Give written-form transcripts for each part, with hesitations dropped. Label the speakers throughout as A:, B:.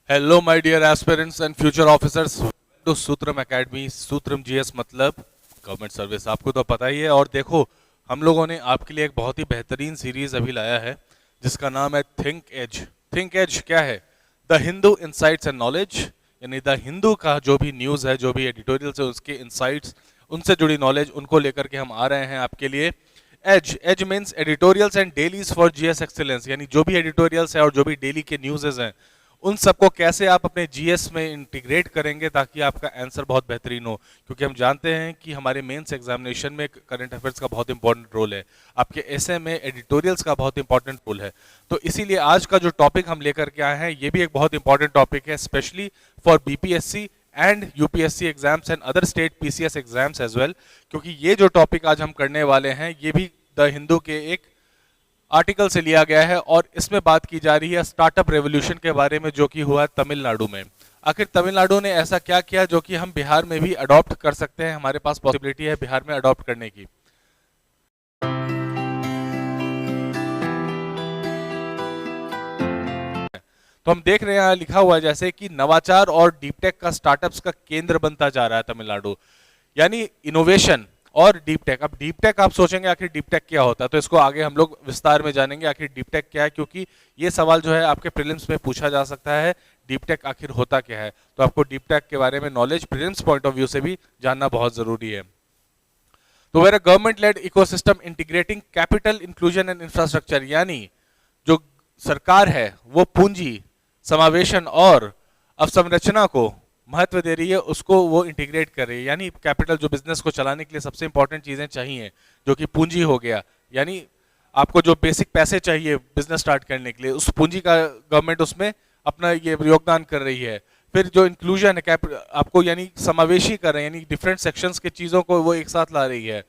A: Hello my dear aspirants and future officers to Sutram academy. Sutram GS मतलब government service, आपको तो पता ही है। और देखो, हम लोगों ने आपके लिए एक बहुत ही बेहतरीन सीरीज अभी लाया है जिसका नाम है थिंक एज। थिंक एज क्या है? The Hindu insights and knowledge, यानी द हिंदू का जो भी न्यूज़ है, जो भी एडिटोरियल्स है, उसके इंसाइट्स, उनसे जुड़ी नॉलेज, उनको लेकर के हम आ रहे हैं आपके लिए। As as means editorials and dailies for GS excellence, यानी जो भी एडिटोरियल्स है और जो भी डेली के न्यूज़ हैं, उन सबको कैसे आप अपने जीएस में इंटीग्रेट करेंगे ताकि आपका आंसर बहुत बेहतरीन हो। क्योंकि हम जानते हैं कि हमारे मेंस एग्जामिनेशन में करंट अफेयर्स का बहुत इंपॉर्टेंट रोल है, आपके एसए में एडिटोरियल्स का बहुत इंपॉर्टेंट रोल है। तो इसीलिए आज का जो टॉपिक हम लेकर के आए हैं ये भी एक बहुत इंपॉर्टेंट टॉपिक है, specially for BPSC and UPSC exams and other state PCS exams as well. क्योंकि ये जो टॉपिक आज हम करने वाले हैं ये भी द हिंदू के एक आर्टिकल से लिया गया है और इसमें बात की जा रही है स्टार्टअप रेवोल्यूशन के बारे में जो कि हुआ तमिलनाडु में। आखिर तमिलनाडु ने ऐसा क्या किया जो कि हम बिहार में भी अडॉप्ट कर सकते हैं, हमारे पास पॉसिबिलिटी है बिहार में अडॉप्ट करने की। तो हम देख रहे हैं यहाँ लिखा हुआ है जैसे कि नवाचार और डीप टेक का स्टार्टअप्स का केंद्र बनता जा रहा है तमिलनाडु, यानी इनोवेशन और डीप टेक। अब डीप टेक आप सोचेंगे आखिर डीप टेक क्या होता है, तो इसको आगे हम लोग विस्तार में जानेंगे आखिर डीप टेक क्या है, क्योंकि ये सवाल जो है आपके प्रीलिम्स में पूछा जा सकता है, डीप टेक आखिर होता क्या है। तो आपको डीप टेक के बारे में knowledge prelims point of view से भी जानना बहुत जरूरी है। तो where government led ecosystem integrating capital inclusion and infrastructure, यानी जो सरकार है वो पूंजी, समावेशन और अवसंरचना को महत्व दे रही है, उसको वो इंटीग्रेट कर रही है। यानी कैपिटल, जो बिजनेस को चलाने के लिए सबसे इंपॉर्टेंट चीजें चाहिए, जो कि पूंजी हो गया, यानी आपको जो बेसिक पैसे चाहिए बिजनेस स्टार्ट करने के लिए, उस पूंजी का गवर्नमेंट उसमें अपना ये योगदान कर रही है। फिर जो इंक्लूजन है आपको, यानी समावेशी कर रहे हैं, यानी डिफरेंट सेक्शंस के चीजों को वो एक साथ ला रही है।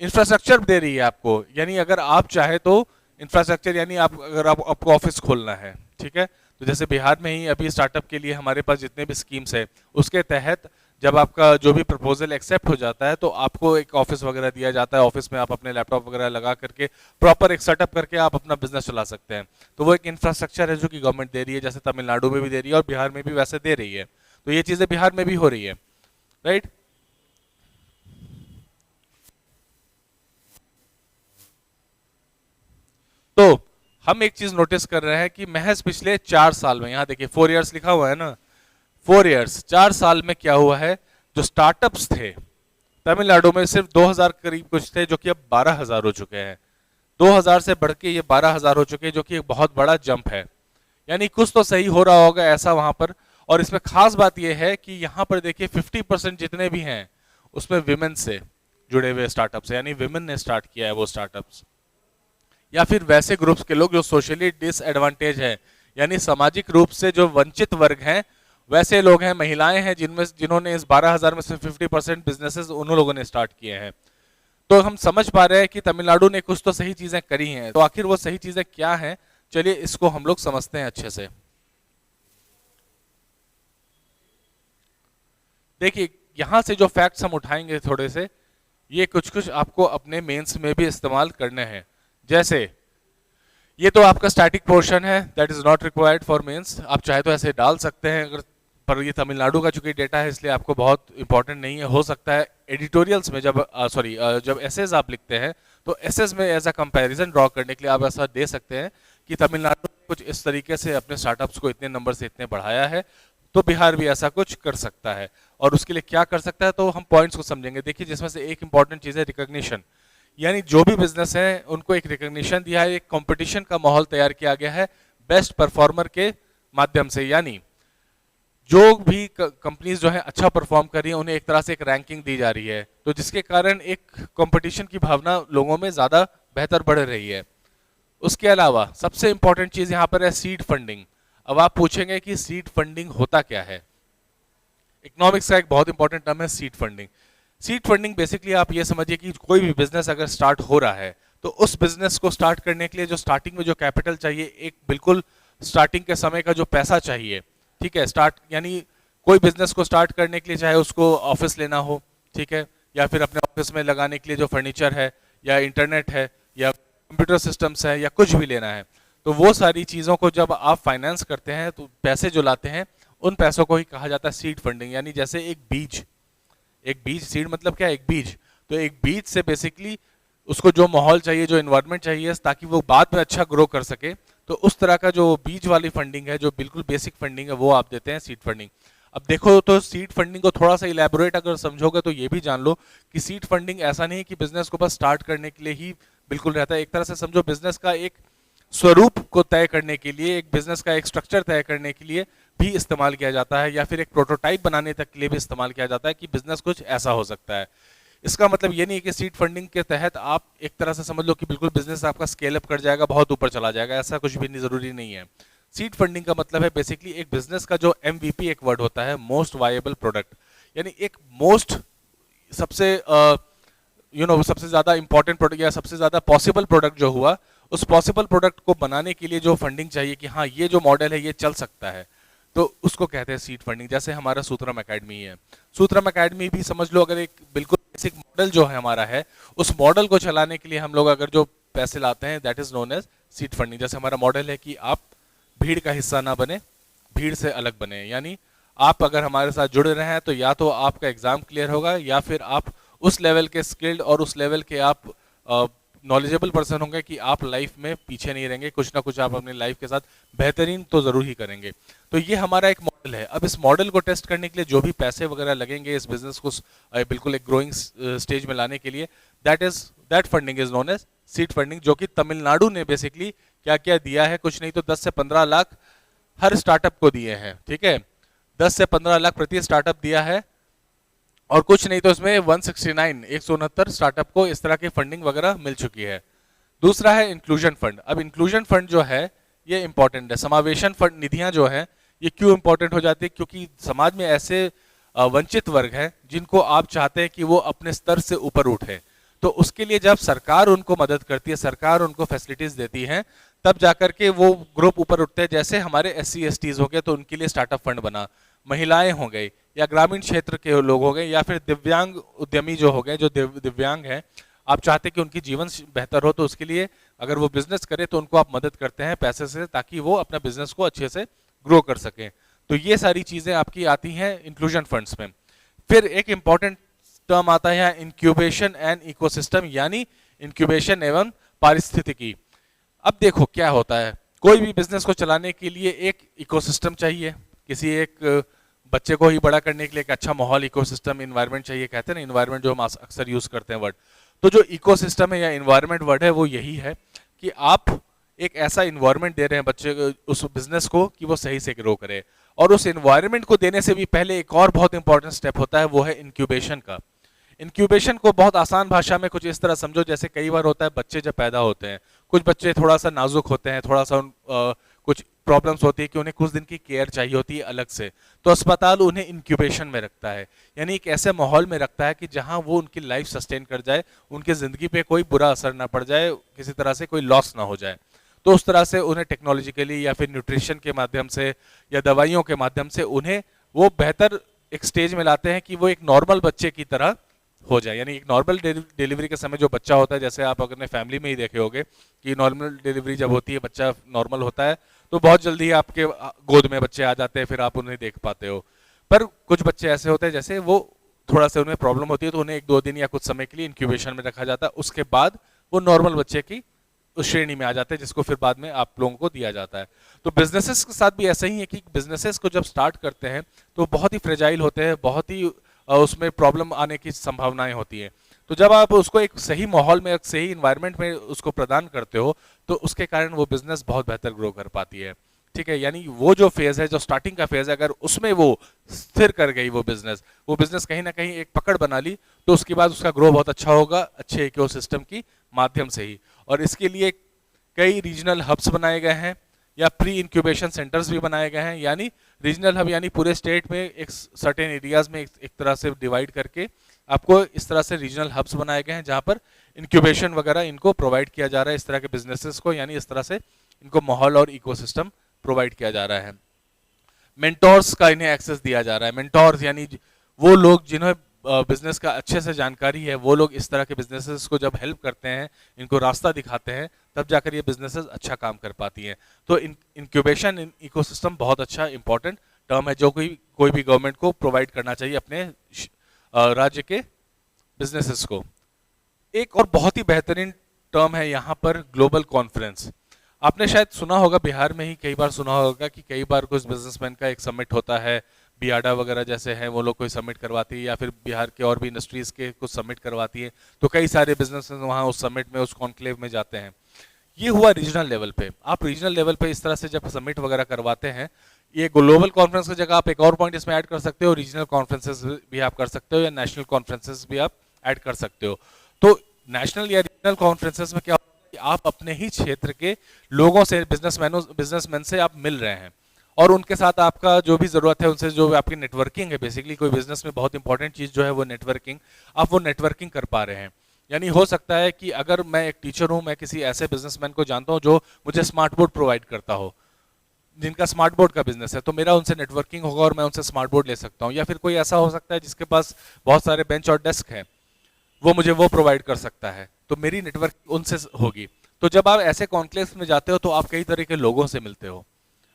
A: इंफ्रास्ट्रक्चर दे रही है आपको, यानी अगर आप चाहे तो इंफ्रास्ट्रक्चर, यानी आप अगर आपको ऑफिस खोलना है, ठीक है, तो जैसे बिहार में ही अभी स्टार्टअप के लिए हमारे पास जितने भी स्कीम्स है उसके तहत जब आपका जो भी प्रपोजल एक्सेप्ट हो जाता है तो आपको एक ऑफिस वगैरह दिया जाता है। ऑफिस में आप अपने लैपटॉप वगैरह लगा करके प्रॉपर एक सेटअप करके आप अपना बिजनेस चला सकते हैं। तो वो एक इंफ्रास्ट्रक्चर है जो कि गवर्नमेंट दे रही है, जैसे तमिलनाडु में भी दे रही है और बिहार में भी वैसे दे रही है। तो ये चीजें बिहार में भी हो रही है, राइट। तो हम एक चीज नोटिस कर रहे हैं कि महज पिछले 4 साल में, यहाँ देखिए 4 इयर्स लिखा हुआ है ना, 4 इयर्स, 4 साल में क्या हुआ है, जो स्टार्टअप्स थे तमिलनाडु में सिर्फ 2000 करीब कुछ थे, जो कि अब 12,000 हो चुके हैं। 2000 से बढ़ के ये 12,000 हो चुके हैं, जो कि एक बहुत बड़ा जंप है। यानी कुछ तो सही हो रहा होगा ऐसा वहां पर। और इसमें खास बात यह है कि यहाँ पर देखिए 50% जितने भी हैं उसमें विमेन से जुड़े हुए स्टार्टअप्स, यानी विमेन ने स्टार्ट किया है वो स्टार्टअप्स, या फिर वैसे ग्रुप्स के लोग जो सोशली डिसएडवांटेज है, यानी सामाजिक रूप से जो वंचित वर्ग हैं, वैसे लोग हैं, महिलाएं हैं, जिन्होंने इस 12,000 में से 50% बिजनेसेस उन लोगों ने स्टार्ट किए हैं। तो हम समझ पा रहे हैं कि तमिलनाडु ने कुछ तो सही चीजें करी हैं। तो आखिर वो सही चीजें क्या हैं, चलिए इसको हम लोग समझते हैं अच्छे से। देखिए, यहां से जो फैक्ट्स हम उठाएंगे थोड़े से, ये कुछ कुछ आपको अपने मेंस में भी इस्तेमाल करने हैं। जैसे ये तो आपका स्टैटिक पोर्शन है, that is not required for mains, आप चाहे तो ऐसे डाल सकते हैं अगर, पर ये तमिलनाडु का चूंकि डेटा है इसलिए आपको बहुत इंपॉर्टेंट नहीं है। हो सकता है एडिटोरियल्स में जब जब एसेज आप लिखते हैं तो एसेज में एज अ कंपैरिजन ड्रॉ करने के लिए आप ऐसा दे सकते हैं कि तमिलनाडु ने कुछ इस तरीके से अपने स्टार्टअप्स को इतने नंबर से इतने बढ़ाया है, तो बिहार भी ऐसा कुछ कर सकता है। और उसके लिए क्या कर सकता है, तो हम पॉइंट्स को समझेंगे। देखिए, जिसमें से एक इंपॉर्टेंट चीज है रिकॉग्निशन, यानी जो भी बिजनेस है उनको एक रिकॉग्निशन दिया है, एक कंपटीशन का माहौल तैयार किया गया है बेस्ट परफॉर्मर के माध्यम से। यानी जो भी कंपनीज जो है अच्छा परफॉर्म कर रही है उन्हें एक तरह से एक रैंकिंग दी जा रही है, तो जिसके कारण एक कंपटीशन की भावना लोगों में ज्यादा बेहतर बढ़ रही है। उसके अलावा सबसे इंपॉर्टेंट चीज यहाँ पर है सीड फंडिंग। अब आप पूछेंगे कि सीड फंडिंग होता क्या है। इकोनॉमिक्स का एक बहुत इंपॉर्टेंट टर्म है seed funding. Seed funding basically आप ये समझिए कि कोई भी बिजनेस अगर स्टार्ट हो रहा है तो उस बिजनेस को स्टार्ट करने के लिए जो स्टार्टिंग में जो कैपिटल चाहिए, एक बिल्कुल स्टार्टिंग के समय का जो पैसा चाहिए, ठीक है, स्टार्ट यानी कोई बिजनेस को स्टार्ट करने के लिए चाहे उसको ऑफिस लेना हो, ठीक है, या फिर अपने ऑफिस में लगाने के लिए जो फर्नीचर है या इंटरनेट है या कंप्यूटर सिस्टम्स है या कुछ भी लेना है, तो वो सारी चीज़ों को जब आप फाइनेंस करते हैं तो पैसे जो लाते हैं उन पैसों को ही कहा जाता है सीड फंडिंग। यानी जैसे एक बीज सीड मतलब क्या है, एक बीज। तो एक बीज से बेसिकली उसको जो माहौल चाहिए, जो इन्वायरमेंट चाहिए ताकि वो बाद में अच्छा ग्रो कर सके, तो उस तरह का जो बीज वाली फंडिंग है, जो बिल्कुल बेसिक फंडिंग है, वो आप देते हैं सीड फंडिंग। अब देखो तो सीड फंडिंग को थोड़ा सा इलेबोरेट अगर समझोगे तो ये भी जान लो कि सीड फंडिंग ऐसा नहीं है कि बिजनेस को बस स्टार्ट करने के लिए ही बिल्कुल रहता है। एक तरह से समझो बिजनेस का एक स्वरूप को तय करने के लिए, एक बिजनेस का एक स्ट्रक्चर तय करने के लिए भी इस्तेमाल किया जाता है, या फिर एक प्रोटोटाइप बनाने तक के लिए भी इस्तेमाल किया जाता है कि बिजनेस कुछ ऐसा हो सकता है। इसका मतलब ये नहीं है कि सीड फंडिंग के तहत आप एक तरह से समझ लो कि बिल्कुल बिजनेस आपका स्केल अप कर जाएगा, बहुत ऊपर चला जाएगा, ऐसा कुछ भी नहीं, जरूरी नहीं है। सीड फंडिंग का मतलब है बेसिकली एक बिजनेस का जो एमवीपी एक वर्ड होता है, मोस्ट वायबल प्रोडक्ट, यानी एक मोस्ट सबसे सबसे ज्यादा इंपॉर्टेंट प्रोडक्ट या सबसे ज्यादा पॉसिबल प्रोडक्ट जो हुआ, उस पॉसिबल प्रोडक्ट को बनाने के लिए जो फंडिंग चाहिए कि हाँ ये जो मॉडल है ये चल सकता है, तो उसको कहते हैं सीड फंडिंग। जैसे हमारा सूत्रम एकेडमी है, सूत्रम एकेडमी भी समझ लो अगर एक बिल्कुल बेसिक मॉडल जो है हमारा है, उस मॉडल को चलाने के लिए हम लोग अगर जो पैसे लाते हैं that is known as seed funding. जैसे हमारा मॉडल है कि आप भीड़ का हिस्सा ना बने, भीड़ से अलग बने, यानी आप अगर हमारे साथ जुड़ रहे हैं तो या तो आपका एग्जाम क्लियर होगा या फिर आप उस लेवल के स्किल्ड और उस लेवल के आप नॉलेजेबल पर्सन होंगे कि आप लाइफ में पीछे नहीं रहेंगे, कुछ ना कुछ आप अपनी लाइफ के साथ बेहतरीन तो जरूर ही करेंगे। तो ये हमारा एक मॉडल है। अब इस मॉडल को टेस्ट करने के लिए जो भी पैसे वगैरह लगेंगे इस बिजनेस को बिल्कुल एक ग्रोइंग स्टेज में लाने के लिए, that funding is known as seed funding, जो कि तमिलनाडु ने बेसिकली क्या क्या दिया है, कुछ नहीं तो 10 से 15 लाख हर स्टार्टअप को दिए हैं। ठीक है, 10 से 15 लाख प्रति स्टार्टअप दिया है, और कुछ नहीं तो इसमें 169 स्टार्टअप को इस तरह की फंडिंग वगैरह मिल चुकी है। दूसरा है इंक्लूजन फंड। अब इंक्लूजन फंड जो है ये इंपॉर्टेंट है। समावेशन फंड निधियां जो है ये क्यों इंपॉर्टेंट हो जाती है, क्योंकि समाज में ऐसे वंचित वर्ग हैं जिनको आप चाहते हैं कि वो अपने स्तर से ऊपर उठे, तो उसके लिए जब सरकार उनको मदद करती है, सरकार उनको फैसिलिटीज देती है, तब जाकर के वो ग्रुप ऊपर उठते हैं। जैसे हमारे SC STs हो गए तो उनके लिए स्टार्टअप फंड बना, महिलाएं हो गई, या ग्रामीण क्षेत्र के लोग हो गए, या फिर दिव्यांग उद्यमी जो हो गए, जो दिव्यांग हैं, आप चाहते कि उनकी जीवन बेहतर हो, तो उसके लिए अगर वो बिजनेस करे तो उनको आप मदद करते हैं पैसे से, ताकि वो अपना बिजनेस को अच्छे से ग्रो कर सकें। तो ये सारी चीजें आपकी आती हैं इंक्लूजन फंड्स में। फिर एक इंपॉर्टेंट टर्म आता है इंक्यूबेशन एंड इकोसिस्टम, यानी इंक्यूबेशन एवं पारिस्थितिकी। अब देखो क्या होता है, कोई भी बिजनेस को चलाने के लिए एक इकोसिस्टम चाहिए, किसी एक बच्चे को ही बड़ा करने के लिए एक अच्छा माहौल, इकोसिस्टम, इन्वायरमेंट चाहिए। कहते हैं ना इन्वायरमेंट, जो हम अक्सर यूज करते हैं वर्ड, तो जो इकोसिस्टम है या इन्वायरमेंट वर्ड है वो यही है कि आप एक ऐसा इन्वायरमेंट दे रहे हैं बच्चे उस बिजनेस को कि वो सही से ग्रो करे। और उस इन्वायरमेंट को देने से भी पहले एक और बहुत इंपॉर्टेंट स्टेप होता है, वो है इंक्यूबेशन का। इंक्यूबेशन को बहुत आसान भाषा में कुछ इस तरह समझो, जैसे कई बार होता है बच्चे जब पैदा होते हैं, कुछ बच्चे थोड़ा सा नाजुक होते हैं, थोड़ा सा कुछ प्रॉब्लम्स होती है कि उन्हें कुछ दिन की केयर चाहिए होती है अलग से, तो अस्पताल उन्हें इंक्यूबेशन में रखता है, यानी एक ऐसे माहौल में रखता है कि जहां वो उनकी लाइफ सस्टेन कर जाए, उनकी जिंदगी पे कोई बुरा असर ना पड़ जाए, किसी तरह से कोई लॉस ना हो जाए। तो उस तरह से उन्हें टेक्नोलॉजिकली या फिर न्यूट्रिशन के माध्यम से या दवाइयों के माध्यम से उन्हें वो बेहतर एक स्टेज में लाते हैं कि वो एक नॉर्मल बच्चे की तरह हो जाए। यानी एक नॉर्मल डिलीवरी के समय जो बच्चा होता है, जैसे आप अपने फैमिली में ही देखे होंगे कि नॉर्मल डिलीवरी जब होती है, बच्चा नॉर्मल होता है तो बहुत जल्दी आपके गोद में बच्चे आ जाते हैं, फिर आप उन्हें देख पाते हो। पर कुछ बच्चे ऐसे होते हैं जैसे वो थोड़ा सा उन्हें प्रॉब्लम होती है, तो उन्हें 1-2 दिन या कुछ समय के लिए इंक्यूबेशन में रखा जाता है, उसके बाद वो नॉर्मल बच्चे की उस श्रेणी में आ जाते हैं, जिसको फिर बाद में आप लोगों को दिया जाता है। तो बिजनेसेस के साथ भी ऐसा ही है कि बिजनेसेस को जब स्टार्ट करते हैं तो बहुत ही फ्रेजाइल होते हैं, बहुत ही उसमें प्रॉब्लम आने की संभावनाएं होती है। तो जब आप उसको एक सही माहौल में, एक सही इन्वायरमेंट में उसको प्रदान करते हो, तो उसके कारण वो बिजनेस बहुत बेहतर ग्रो कर पाती है। ठीक है, यानी वो जो फेज है, जो स्टार्टिंग का फेज है, अगर उसमें वो स्थिर कर गई वो बिजनेस कहीं ना कहीं एक पकड़ बना ली, तो उसके बाद उसका ग्रो बहुत अच्छा होगा, अच्छे इकोसिस्टम की माध्यम से ही। और इसके लिए कई रीजनल हब्स बनाए गए हैं या प्री इंक्यूबेशन सेंटर्स भी बनाए गए हैं। यानी रीजनल हब यानी पूरे स्टेट में एक सर्टेन एरियाज में एक तरह से डिवाइड करके आपको इस तरह से रीजनल हब्स बनाए गए हैं, जहां पर इंक्यूबेशन वगैरह इनको प्रोवाइड किया जा रहा है, इस तरह के बिजनेसेस को, यानी इस तरह से इनको माहौल और इकोसिस्टम प्रोवाइड किया जा रहा है। मेंटोर्स का इन्हें एक्सेस दिया जा रहा है। मेंटोर्स यानी वो लोग जिन्हें बिजनेस का अच्छे से जानकारी है, वो लोग इस तरह के बिजनेसेस को जब हेल्प करते हैं, इनको रास्ता दिखाते हैं, तब जाकर ये बिजनेसेस अच्छा काम कर पाती हैं। तो इंक्यूबेशन इकोसिस्टम बहुत अच्छा इंपॉर्टेंट टर्म है जो कोई भी गवर्नमेंट को प्रोवाइड करना चाहिए अपने राज्य के बिजनेसेस को। एक और बहुत ही बेहतरीन टर्म है यहाँ पर ग्लोबल कॉन्फ्रेंस। आपने शायद सुना होगा, बिहार में ही कई बार सुना होगा कि कई बार कुछ बिजनेसमैन का एक समिट होता है, बियाडा वगैरह जैसे हैं वो लोग कोई समिट करवाती है, या फिर बिहार के और भी इंडस्ट्रीज के कुछ समिट करवाती है, तो कई सारे बिजनेसमैन वहाँ उस समिट में, उस कॉन्क्लेव में जाते हैं। ये हुआ रीजनल लेवल पे। आप रीजनल लेवल पे इस तरह से जब समिट वगैरह करवाते हैं, ये ग्लोबल कॉन्फ्रेंस की जगह आप एक और पॉइंट इसमें ऐड कर सकते हो, रीजनल कॉन्फ्रेंसेस भी आप कर सकते हो, या नेशनल कॉन्फ्रेंसेस भी आप ऐड कर सकते हो। तो नेशनल या रीजनल कॉन्फ्रेंसेस में क्या होता है कि आप अपने ही क्षेत्र के लोगों से, बिजनेसमैन से आप मिल रहे हैं, और उनके साथ आपका जो भी जरूरत है, उनसे जो आपकी नेटवर्किंग है, बेसिकली कोई बिजनेस में बहुत इंपॉर्टेंट चीज जो है वो नेटवर्किंग, आप वो नेटवर्किंग कर पा रहे हैं। यानी हो सकता है कि अगर मैं एक टीचर हूं, मैं किसी ऐसे बिजनेसमैन को जानता हूं जो मुझे स्मार्ट बोर्ड प्रोवाइड करता हो, जिनका स्मार्ट बोर्ड का बिजनेस है, तो मेरा उनसे नेटवर्किंग होगा और मैं उनसे स्मार्ट बोर्ड ले सकता हूं। या फिर कोई ऐसा हो सकता है जिसके पास बहुत सारे बेंच और डेस्क है, वो मुझे वो प्रोवाइड कर सकता है, तो मेरी नेटवर्क उनसे होगी। तो जब आप ऐसे कॉन्क्लेव्स में जाते हो तो आप कई तरह के लोगों से मिलते हो,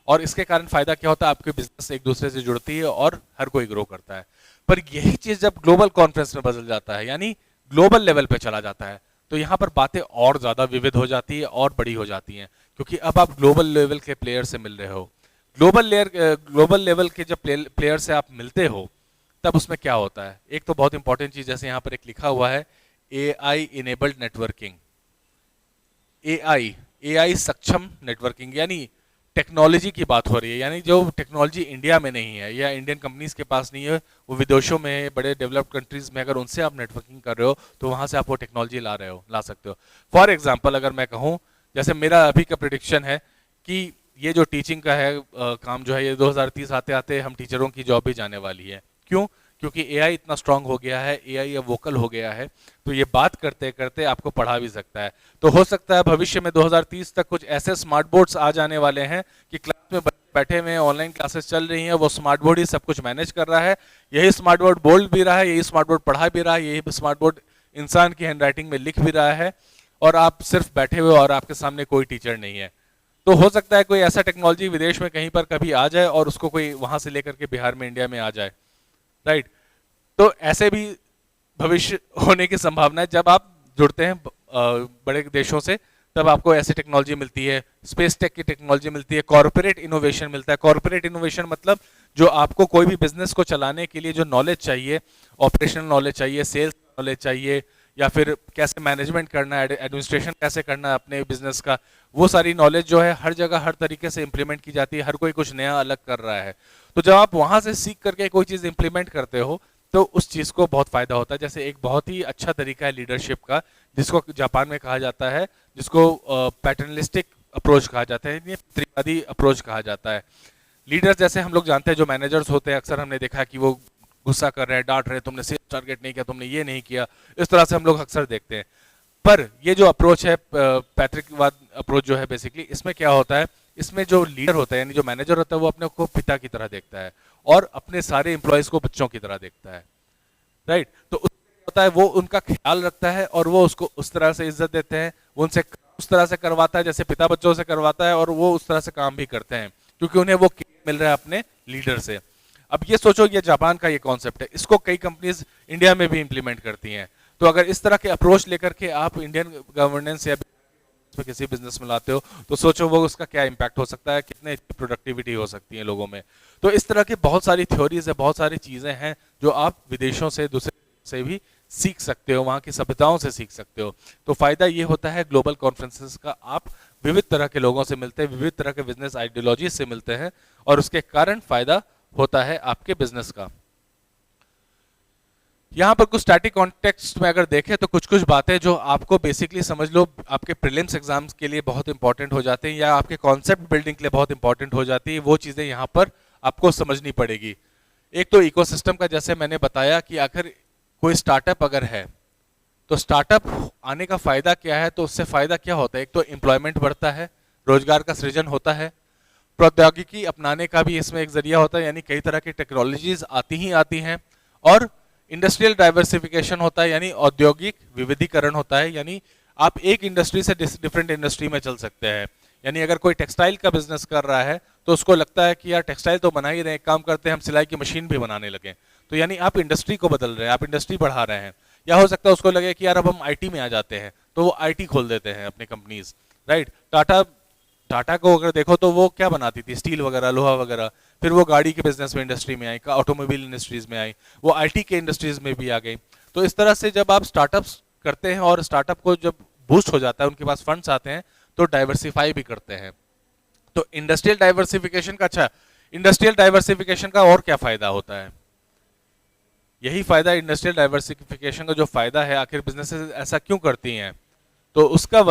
A: और इसके कारण फायदा क्या होता है, आपके बिजनेस एक दूसरे से जुड़ती है और हर कोई ग्रो करता है। पर यही चीज जब ग्लोबल कॉन्फ्रेंस में बदल जाता है, यानी ग्लोबल लेवल पे चला जाता है, तो यहाँ पर बातें और ज्यादा विविध हो जाती है और बड़ी हो जाती हैं, क्योंकि अब आप ग्लोबल लेवल के प्लेयर से मिल रहे हो। ग्लोबल लेवल के जब प्लेयर से आप मिलते हो, तब उसमें क्या होता है, एक तो बहुत इंपॉर्टेंट चीज, जैसे यहाँ पर एक लिखा हुआ है, एआई इनेबल्ड नेटवर्किंग। एआई सक्षम नेटवर्किंग, यानी टेक्नोलॉजी की बात हो रही है, यानी जो टेक्नोलॉजी इंडिया में नहीं है या इंडियन कंपनीज के पास नहीं है, वो विदेशों में, बड़े डेवलप्ड कंट्रीज में, अगर उनसे आप नेटवर्किंग कर रहे हो तो वहां से आप वो टेक्नोलॉजी ला सकते हो। फॉर एग्जाम्पल अगर मैं कहूँ, जैसे मेरा अभी का प्रिडिक्शन है कि ये जो टीचिंग का है काम जो है, ये 2030 आते आते हम टीचरों की जॉब भी जाने वाली है। क्यों? क्योंकि एआई इतना स्ट्रांग हो गया है, एआई अब वोकल हो गया है, तो ये बात करते करते आपको पढ़ा भी सकता है। तो हो सकता है भविष्य में 2030 तक कुछ ऐसे स्मार्ट बोर्ड्स आ जाने वाले हैं कि क्लास में बैठे हुए ऑनलाइन क्लासेस चल रही हैं, वो स्मार्ट बोर्ड ही सब कुछ मैनेज कर रहा है, यही स्मार्ट बोर्ड बोल भी रहा है, यही स्मार्ट बोर्ड पढ़ा भी रहा है, यही स्मार्ट बोर्ड इंसान की हैंडराइटिंग में लिख भी रहा है, और आप सिर्फ बैठे हुए और आपके सामने कोई टीचर नहीं है। तो हो सकता है कोई ऐसा टेक्नोलॉजी विदेश में कहीं पर कभी आ जाए और उसको कोई वहां से लेकर के बिहार में, इंडिया में आ जाए, राइट। तो ऐसे भी भविष्य होने की संभावना है। जब आप जुड़ते हैं बड़े देशों से, तब आपको ऐसी टेक्नोलॉजी मिलती है, स्पेस टेक की टेक्नोलॉजी मिलती है, कॉर्पोरेट इनोवेशन मिलता है। कॉर्पोरेट इनोवेशन मतलब जो आपको कोई भी बिजनेस को चलाने के लिए जो नॉलेज चाहिए, ऑपरेशनल नॉलेज चाहिए, सेल्स नॉलेज चाहिए, या फिर कैसे मैनेजमेंट करना है, एडमिनिस्ट्रेशन कैसे करना है अपने बिजनेस का, वो सारी नॉलेज जो है हर जगह हर तरीके से इंप्लीमेंट की जाती है। हर कोई कुछ नया अलग कर रहा है, तो जब आप वहां से सीख करके कोई चीज इंप्लीमेंट करते हो तो उस चीज को बहुत फायदा होता है। जैसे एक बहुत ही अच्छा तरीका है लीडरशिप का, जिसको जापान में कहा जाता है, जिसको पैटर्नलिस्टिक अप्रोच कहा जाता है, त्रिवादी अप्रोच कहा जाता है। लीडर्स जैसे हम लोग जानते हैं, जो मैनेजर्स होते हैं, अक्सर हमने देखा कि वो गुस्सा कर रहे हैं, डांट रहे हैं, तुमने सेल्स टारगेट नहीं किया, तुमने ये नहीं किया, इस तरह से हम लोग अक्सर देखते हैं। पर ये जो अप्रोच है, पैतृकवाद अप्रोच जो है, बेसिकली इसमें क्या होता है, इसमें जो लीडर होता है, यानी जो मैनेजर होता है, वो अपने को पिता की तरह देखता है और अपने सारे एम्प्लॉयज को बच्चों की तरह देखता है, राइट। तो होता है वो उनका ख्याल रखता है और वो उसको उस तरह से इज्जत देते हैं, उनसे उस तरह से करवाता है जैसे पिता बच्चों से करवाता है, और वो उस तरह से काम भी करते हैं क्योंकि उन्हें वो मिल रहा है अपने लीडर से। अब ये सोचो, ये जापान का ये कॉन्सेप्ट है, इसको कई कंपनीज इंडिया में भी इंप्लीमेंट करती हैं। तो अगर इस तरह के अप्रोच लेकर के आप इंडियन गवर्नेंस या किसी बिजनेस में लाते हो, तो सोचो वो उसका क्या इम्पैक्ट हो सकता है, कितने प्रोडक्टिविटी हो सकती है लोगों में। तो इस तरह की बहुत सारी थ्योरीज है, बहुत सारी चीजें हैं जो आप विदेशों से, दूसरे से भी सीख सकते हो, वहां की सभ्यताओं से सीख सकते हो। तो फायदा ये होता है ग्लोबल कॉन्फ्रेंसेस का, आप विविध तरह के लोगों से मिलते हैं, विविध तरह के बिजनेस आइडियोलॉजी से मिलते हैं, और उसके कारण फायदा होता है आपके बिजनेस का। यहां पर कुछ स्टैटिक कॉन्टेक्स्ट में अगर देखें तो कुछ कुछ बातें जो आपको बेसिकली समझ लो आपके प्रीलिम्स एग्जाम्स के लिए बहुत इंपॉर्टेंट हो जाते हैं, या आपके कॉन्सेप्ट बिल्डिंग के लिए बहुत इंपॉर्टेंट हो जाती है, वो चीजें यहां पर आपको समझनी पड़ेगी। एक तो इकोसिस्टम का, जैसे मैंने बताया कि आखिर कोई स्टार्टअप अगर है तो स्टार्टअप आने का फायदा क्या है, तो उससे फायदा क्या होता है, एक तो एम्प्लॉयमेंट बढ़ता है, रोजगार का सृजन होता है, प्रौद्योगिकी अपनाने का भी इसमें एक जरिया होता है, यानी कई तरह की टेक्नोलॉजीज आती ही आती हैं, और इंडस्ट्रियल डाइवर्सिफिकेशन होता है यानी औद्योगिक विविधीकरण होता है, यानी आप एक इंडस्ट्री से डिफरेंट इंडस्ट्री में चल सकते हैं। यानी अगर कोई टेक्सटाइल का बिजनेस कर रहा है तो उसको लगता है कि यार टेक्सटाइल तो बना ही रहे हैं, काम करते हैं हम सिलाई की मशीन भी बनाने लगे, तो यानी आप इंडस्ट्री को बदल रहे हैं, आप इंडस्ट्री बढ़ा रहे हैं। या हो सकता है उसको लगे कि यार अब हम आईटी में आ जाते हैं, तो वो आईटी खोल देते हैं अपनी कंपनीज, राइट। टाटा को अगर देखो तो वो क्या बनाती थी, स्टील वगैरह, लोहा वगैरह, फिर वो गाड़ी के बिजनेस में इंडस्ट्री में आई, ऑटोमोबाइल इंडस्ट्रीज में आई, वो आईटी के इंडस्ट्रीज में भी आ गई। तो इस तरह से जब आप स्टार्टअप्स करते हैं और स्टार्टअप को जब बूस्ट हो जाता है, उनके पास फंड्स आते हैं, तो डाइवर्सिफाई भी करते हैं। तो इंडस्ट्रियल डाइवर्सिफिकेशन का, अच्छा इंडस्ट्रियल डाइवर्सिफिकेशन का और क्या फायदा होता है? यही फायदा इंडस्ट्रियल डाइवर्सिफिकेशन का जो फायदा है, आखिर बिजनेसेस ऐसा क्यों करती हैं, तो उसका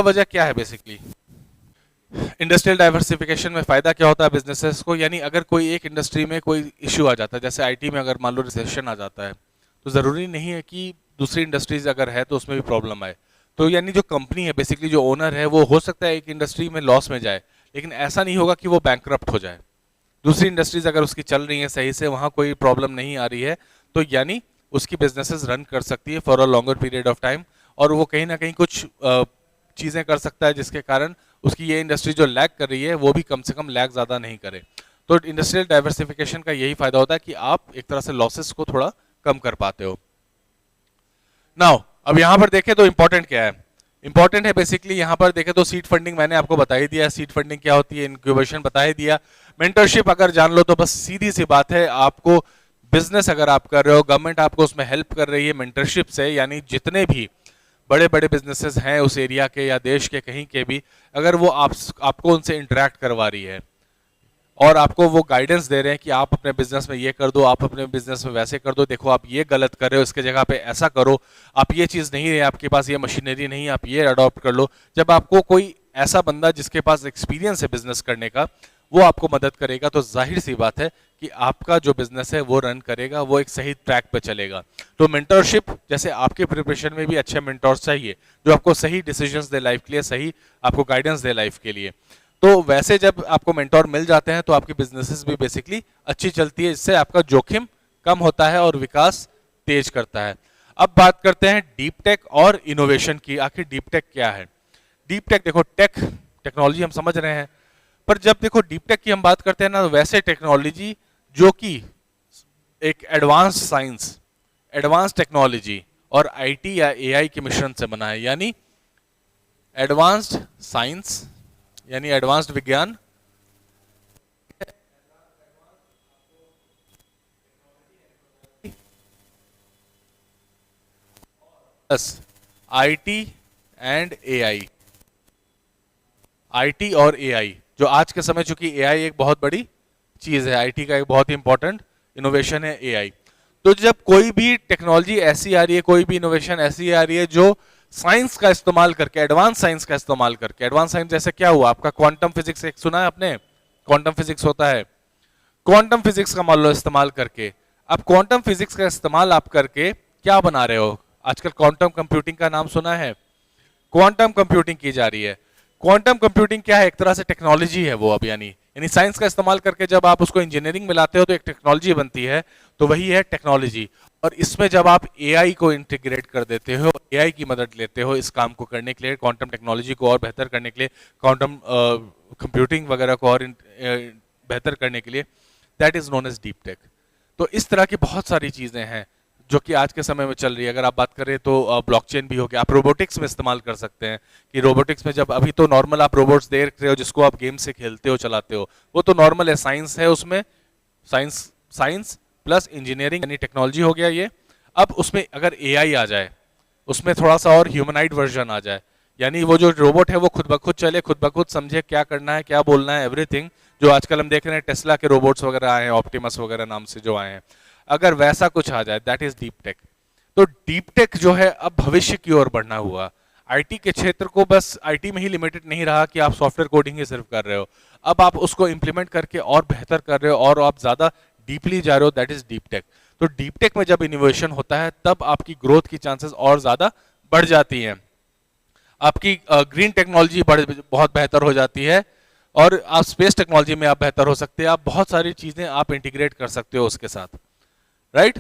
A: वजह क्या है बेसिकली? इंडस्ट्रियल डाइवर्सिफिकेशन में फायदा क्या होता है बिजनेसेस को, यानी अगर कोई एक इंडस्ट्री में कोई इश्यू आ जाता है, जैसे आईटी में अगर मान लो रिसेशन आ जाता है, तो जरूरी नहीं है कि दूसरी इंडस्ट्रीज अगर है तो उसमें भी प्रॉब्लम आए। तो यानी जो कंपनी है बेसिकली, जो ओनर है, वो हो सकता है एक इंडस्ट्री में लॉस में जाए, लेकिन ऐसा नहीं होगा कि वो बैंकरप्ट हो जाए। दूसरी इंडस्ट्रीज अगर उसकी चल रही है सही से, वहां कोई प्रॉब्लम नहीं आ रही है, तो यानी उसकी बिजनेसेस रन कर सकती है for a longer period of time, और वो कहीं ना कहीं कुछ चीजें कर सकता है जिसके कारण उसकी ये इंडस्ट्री जो लैग कर रही है वो भी कम से कम लैग ज्यादा नहीं करे। तो इंडस्ट्रियल डाइवर्सिफिकेशन का यही फायदा होता है कि आप एक तरह से लॉसेस को थोड़ा कम कर पाते हो। नाउ अब यहां पर देखें तो इंपॉर्टेंट क्या है, इंपॉर्टेंट है बेसिकली यहां पर देखें तो सीड फंडिंग मैंने आपको बता ही दिया, सीड फंडिंग क्या होती है, इंक्यूबेशन बता ही दिया। मेंटरशिप अगर जान लो तो बस सीधी सी बात है, आपको बिजनेस अगर आप कर रहे हो, गवर्नमेंट आपको उसमें हेल्प कर रही है मेंटरशिप से, यानी जितने भी बड़े बड़े बिजनेसेस हैं उस एरिया के या देश के कहीं के भी, अगर वो आपको उनसे इंटरेक्ट करवा रही है और आपको वो गाइडेंस दे रहे हैं कि आप अपने बिजनेस में ये कर दो, आप अपने बिजनेस में वैसे कर दो, देखो आप ये गलत कर रहे हो, इसके जगह पे ऐसा करो, आप ये चीज नहीं है, आपके पास ये मशीनरी नहीं है, आप ये अडॉप्ट कर लो। जब आपको कोई ऐसा बंदा जिसके पास एक्सपीरियंस है बिजनेस करने का, वो आपको मदद करेगा, तो जाहिर सी बात है कि आपका जो बिजनेस है वो रन करेगा, वो एक सही ट्रैक पे चलेगा। तो मेंटरशिप, जैसे आपके प्रिपरेशन में भी अच्छे मेंटर्स चाहिए जो आपको सही डिसीजंस दे लाइफ के लिए, सही आपको गाइडेंस दे लाइफ के लिए, तो वैसे जब आपको मेंटोर मिल जाते हैं तो आपकी बिजनेसेस भी बेसिकली अच्छी चलती है, इससे आपका जोखिम कम होता है और विकास तेज करता है। अब बात करते हैं डीप टेक और इनोवेशन की। आखिर डीप टेक क्या है? डीप टेक देखो, टेक्नोलॉजी हम समझ रहे हैं, पर जब देखो डीप टेक की हम बात करते हैं ना, वैसे टेक्नोलॉजी जो कि एक एडवांस साइंस, एडवांस टेक्नोलॉजी और आईटी या एआई के मिश्रण से बना है, यानी एडवांस्ड साइंस यानी एडवांस्ड विज्ञान, plus IT and AI. IT और एआई, जो आज के समय, चूंकि एआई एक बहुत बड़ी चीज है, आईटी का एक बहुत ही इंपॉर्टेंट इनोवेशन है एआई। तो जब कोई भी टेक्नोलॉजी ऐसी आ रही है, कोई भी इनोवेशन ऐसी आ रही है जो साइंस का इस्तेमाल करके, एडवांस साइंस का इस्तेमाल करके, एडवांस साइंस जैसे क्या हुआ आपका, क्वांटम फिजिक्स एक सुना है आपने, क्वांटम फिजिक्स होता है, क्वांटम फिजिक्स का मान लो इस्तेमाल करके, अब क्वांटम फिजिक्स का इस्तेमाल आप करके क्या बना रहे हो? आजकल क्वांटम कंप्यूटिंग का नाम सुना है, क्वांटम कंप्यूटिंग की जा रही है। क्वांटम कंप्यूटिंग क्या है? एक तरह से टेक्नोलॉजी है वो, अब यानी साइंस का इस्तेमाल करके जब आप उसको इंजीनियरिंग में लाते हो तो एक टेक्नोलॉजी बनती है, तो वही है टेक्नोलॉजी। और इसमें जब आप एआई को इंटीग्रेट कर देते हो, एआई की मदद लेते हो इस काम को करने के लिए, क्वांटम टेक्नोलॉजी को और बेहतर करने के लिए, क्वांटम कंप्यूटिंग वगैरह को और बेहतर करने के लिए, that is known as deep tech. तो इस तरह की बहुत सारी चीजें हैं जो कि आज के समय में चल रही है। अगर आप बात करें तो ब्लॉकचेन भी हो गया, आप रोबोटिक्स में इस्तेमाल कर सकते हैं कि रोबोटिक्स में जब अभी तो नॉर्मल आप रोबोट्स देख रहे हो जिसको आप गेम से खेलते हो, चलाते हो, वो तो नॉर्मल है, साइंस है उसमें, साइंस प्लस इंजीनियरिंग यानी टेक्नोलॉजी हो गया ये। अब उसमें अगर एआई आ जाए, उसमें थोड़ा सा और ह्यूमनाइड वर्जन आ जाए, यानी वो जो रोबोट है वो खुद ब खुद चले, खुद ब खुद समझे क्या करना है, क्या बोलना है, एवरीथिंग, जो आजकल हम देख रहे हैं टेस्ला के रोबोट्स वगैरह आए हैं, ऑप्टिमस वगैरह नाम से जो आए हैं, अगर वैसा कुछ आ जाए, दैट इज डीप टेक। तो डीप टेक जो है अब भविष्य की ओर बढ़ना हुआ। आईटी के क्षेत्र को बस आईटी में ही लिमिटेड नहीं रहा कि आप सॉफ्टवेयर कोडिंग ही सिर्फ कर रहे हो, अब आप उसको इंप्लीमेंट करके और बेहतर कर रहे हो और आप ज्यादा डीपली जा रहे हो, दैट इज डीप टेक। तो डीप टेक में जब इनोवेशन होता है तब आपकी ग्रोथ की चांसेस और ज्यादा बढ़ जाती हैं, आपकी ग्रीन टेक्नोलॉजी बहुत बेहतर हो जाती है और आप स्पेस टेक्नोलॉजी में आप बेहतर हो सकते हैं, आप बहुत सारी चीजें आप इंटीग्रेट कर सकते हो उसके साथ, राइट।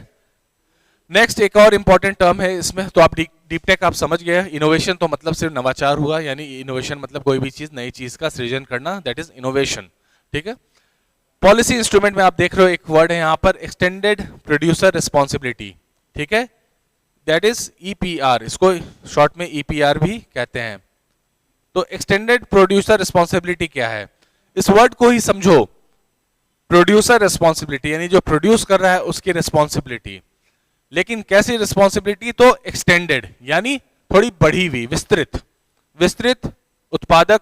A: नेक्स्ट एक और इंपॉर्टेंट टर्म है इसमें, तो आप डीप टेक आप समझ गए। इनोवेशन तो मतलब सिर्फ नवाचार हुआ, यानी इनोवेशन मतलब कोई भी चीज, नई चीज का सृजन करना, दैट इज इनोवेशन, ठीक है। पॉलिसी इंस्ट्रूमेंट में आप देख रहे हो एक वर्ड है यहां पर, एक्सटेंडेड प्रोड्यूसर रिस्पॉन्सिबिलिटी, ठीक है, दैट इज ईपीआर, इसको शॉर्ट में ईपीआर भी कहते हैं। तो एक्सटेंडेड प्रोड्यूसर रिस्पॉन्सिबिलिटी क्या है, इस वर्ड को ही समझो। प्रोड्यूसर रिस्पॉन्सिबिलिटी यानी जो प्रोड्यूस कर रहा है उसकी रिस्पॉन्सिबिलिटी, लेकिन कैसी रिस्पॉन्सिबिलिटी, तो एक्सटेंडेड यानी थोड़ी बढ़ी हुई, विस्तृत उत्पादक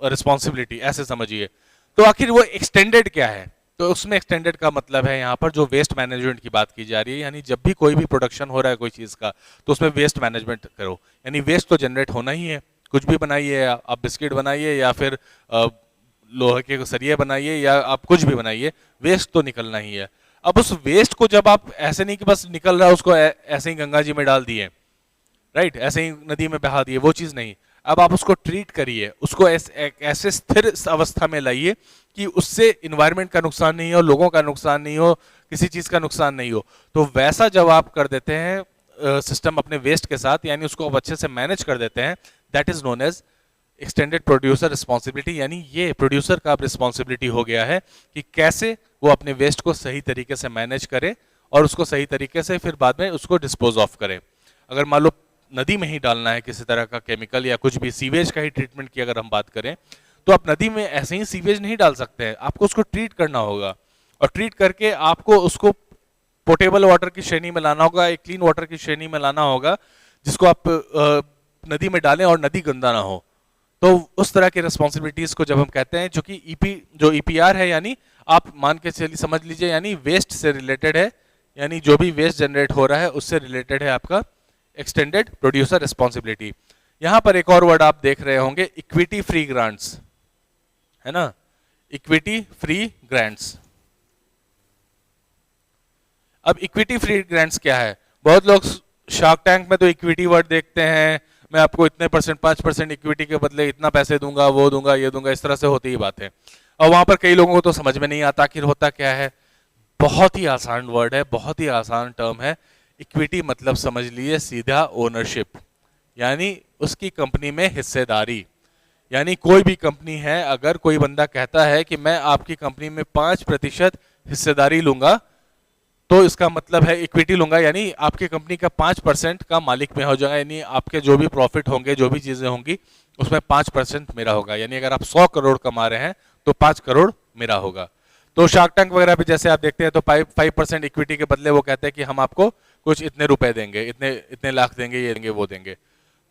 A: रिस्पॉन्सिबिलिटी, ऐसे समझिए। तो आखिर वो एक्सटेंडेड क्या है, तो उसमें एक्सटेंडेड का मतलब है यहाँ पर जो वेस्ट मैनेजमेंट की बात की जा रही है, यानी जब भी कोई भी प्रोडक्शन हो रहा है कोई चीज का, तो उसमें वेस्ट मैनेजमेंट करो, यानी वेस्ट तो जनरेट होना ही है, कुछ भी बनाइए, आप बिस्किट बनाइए या फिर लोहे के सरिये बनाइए या आप कुछ भी बनाइए, वेस्ट तो निकलना ही है। अब उस वेस्ट को जब आप ऐसे नहीं कि बस निकल रहा है उसको ऐसे ही गंगा जी में डाल दिए, राइट, ऐसे ही नदी में बहा दिए, वो चीज नहीं। अब आप उसको ट्रीट करिए, उसको ऐसे स्थिर अवस्था में लाइए कि उससे इन्वायरमेंट का नुकसान नहीं हो, लोगों का नुकसान नहीं हो, किसी चीज का नुकसान नहीं हो। तो वैसा जब आप कर देते हैं सिस्टम अपने वेस्ट के साथ, यानी उसको आप अच्छे से मैनेज कर देते हैं, that is known as extended producer responsibility. यानी ये प्रोड्यूसर का अब रिस्पॉन्सिबिलिटी हो गया है कि कैसे वो अपने वेस्ट को सही तरीके से मैनेज करे और उसको सही तरीके से फिर बाद में उसको डिस्पोज ऑफ करे। अगर मान लो नदी में ही डालना है किसी तरह का केमिकल या कुछ भी, सीवेज का ही ट्रीटमेंट की अगर हम बात करें, तो आप नदी में ऐसे ही सीवेज नहीं डाल सकते हैं, आपको उसको ट्रीट करना होगा, और ट्रीट करके आपको उसको पोर्टेबल वाटर की श्रेणी में लाना होगा, एक क्लीन वाटर की श्रेणी में लाना होगा, जिसको आप नदी में डालें और नदी गंदा ना हो। तो उस तरह की रिस्पॉन्सिबिलिटीज को जब हम कहते हैं, जो ईपीआर है, यानी आप मान के चलिए समझ लीजिए, यानी वेस्ट से रिलेटेड है, यानी जो भी वेस्ट जनरेट हो रहा है उससे रिलेटेड है आपका एक्सटेंडेड प्रोड्यूसर रिस्पॉन्सिबिलिटी। यहां पर एक और वर्ड आप देख रहे होंगे, इक्विटी फ्री ग्रांट्स, है ना, इक्विटी फ्री ग्रांट्स। अब इक्विटी फ्री ग्रांट्स क्या है, बहुत लोग शार्क टैंक में तो इक्विटी वर्ड देखते हैं, मैं आपको इतने परसेंट 5% इक्विटी के बदले इतना पैसे दूंगा, वो दूंगा, ये दूंगा, इस तरह से होती ही बात है। और वहां पर कई लोगों को तो समझ में नहीं आता आखिर होता क्या है। बहुत ही आसान वर्ड है, बहुत ही आसान टर्म है। इक्विटी मतलब समझ लीजिए सीधा ओनरशिप, यानी उसकी कंपनी में हिस्सेदारी। यानी कोई भी कंपनी है, अगर कोई बंदा कहता है कि मैं आपकी कंपनी में 5% हिस्सेदारी लूंगा, तो इसका मतलब है इक्विटी लूंगा, यानी आपकी कंपनी का 5% का मालिक मैं हो जाएगा, यानी आपके जो भी प्रॉफिट होंगे, जो भी चीजें होंगी, उसमें 5% मेरा होगा। यानी अगर आप 100 करोड़ कमा रहे हैं तो 5 करोड़ मेरा होगा। तो शार्क टैंक वगैरह भी जैसे आप देखते हैं, तो 5% इक्विटी के बदले वो कहते हैं कि हम आपको कुछ इतने रुपए देंगे, इतने लाख देंगे, ये देंगे, वो देंगे।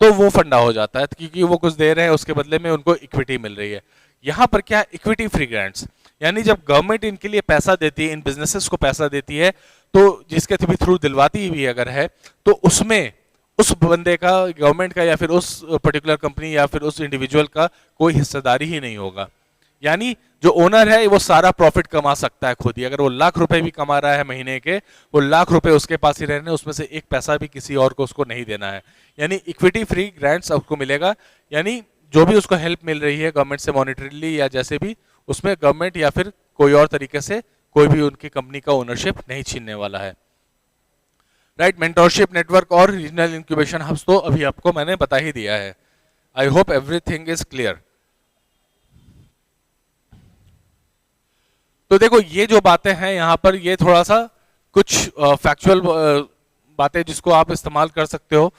A: तो वो फंडा हो जाता है, क्योंकि वो कुछ दे रहे हैं, उसके बदले में उनको इक्विटी मिल रही है। यहाँ पर क्या, इक्विटी फ्री ग्रांट्स, यानी जब गवर्नमेंट इनके लिए पैसा देती है, इन बिजनेसेस को पैसा देती है, तो जिसके थ्रू दिलवाती भी अगर है, तो उसमें उस बंदे का, गवर्नमेंट का, या फिर उस पर्टिकुलर कंपनी या फिर उस इंडिविजुअल का कोई हिस्सेदारी ही नहीं होगा। यानी जो ओनर है वो सारा प्रॉफिट कमा सकता है खुद ही। अगर वो लाख रुपए भी कमा रहा है महीने के, वो लाख रुपए उसके पास ही रहने, उसमें से एक पैसा भी किसी और को उसको नहीं देना है। यानी इक्विटी फ्री ग्रांट्स आपको मिलेगा, यानी जो भी उसको हेल्प मिल रही है गवर्नमेंट से मॉनिटरीली या जैसे भी, उसमें गवर्नमेंट या फिर कोई और तरीके से कोई भी उनकी कंपनी का ओनरशिप नहीं छीनने वाला है। राइट, मेंटोरशिप नेटवर्क और रीजनल इंक्यूबेशन हब्स तो अभी आपको मैंने बता ही दिया है। I hope everything is clear. तो देखो ये जो बातें हैं यहाँ पर, ये थोड़ा सा कुछ फैक्चुअल बातें जिसको आप इस्तेमाल कर सकते हो,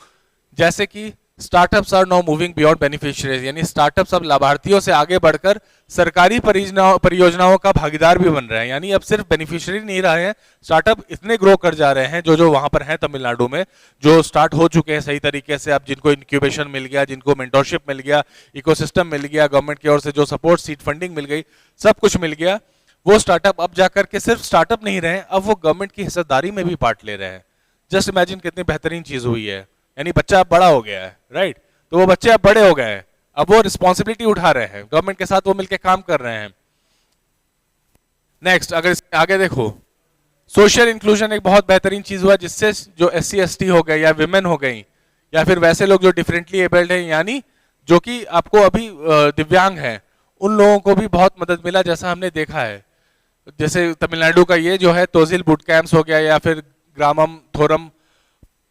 A: जैसे कि startups are now moving beyond beneficiaries, यानी स्टार्टअप्स अब लाभार्थियों से आगे बढ़कर सरकारी परियोजनाओं का भागीदार भी बन रहे हैं। यानी अब सिर्फ बेनिफिशियरी नहीं रहे हैं, स्टार्टअप इतने ग्रो कर जा रहे हैं, जो वहां पर हैं तमिलनाडु में, जो स्टार्ट हो चुके हैं सही तरीके से, अब जिनको इंक्यूबेशन मिल गया, जिनको मेंटोरशिप मिल गया, इकोसिस्टम मिल गया, गवर्नमेंट की ओर से जो सपोर्ट, सीड फंडिंग मिल गई, सब कुछ मिल गया, वो स्टार्टअप अब जाकर के सिर्फ स्टार्टअप नहीं रहे, अब वो गवर्नमेंट की हिस्सेदारी में भी पार्ट ले रहे हैं। जस्ट इमेजिन कितनी बेहतरीन चीज हुई है। यानी बच्चा अब बड़ा हो गया है, राइट, तो वो बच्चे अब बड़े हो गए हैं, अब वो रिस्पॉन्सिबिलिटी उठा रहे हैं, गवर्नमेंट के साथ वो मिलकर काम कर रहे हैं। नेक्स्ट, अगर आगे देखो, सोशल इंक्लूजन एक बहुत बेहतरीन चीज हुआ, जिससे जो SC ST हो गए या विमेन हो गई, या फिर वैसे लोग जो डिफरेंटली एबल्ड हैं, यानी जो कि आपको अभी दिव्यांग हैं, उन लोगों को भी बहुत मदद मिला, जैसा हमने देखा है। जैसे तमिलनाडु का ये जो है तोजिल बूट कैंप्स हो गया, या फिर ग्रामम थोरम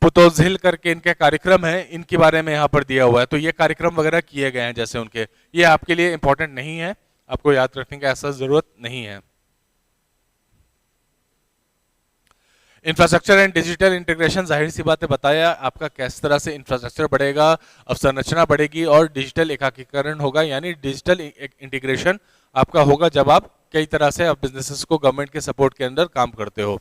A: पुतोजिल करके इनके कार्यक्रम है, इनके बारे में यहाँ पर दिया हुआ है। तो ये कार्यक्रम वगैरह किए गए हैं जैसे उनके, ये आपके लिए इंपॉर्टेंट नहीं है, आपको याद रखने की ऐसा जरूरत नहीं है। इंफ्रास्ट्रक्चर एंड डिजिटल इंटीग्रेशन, जाहिर सी बात है बताया आपका किस तरह से इंफ्रास्ट्रक्चर बढ़ेगा, अवसंरचना बढ़ेगी और डिजिटल एकीकरण होगा, यानी डिजिटल इंटीग्रेशन आपका होगा जब आप कई तरह से आप बिजनेसेस को गवर्नमेंट के सपोर्ट के अंदर काम करते हो।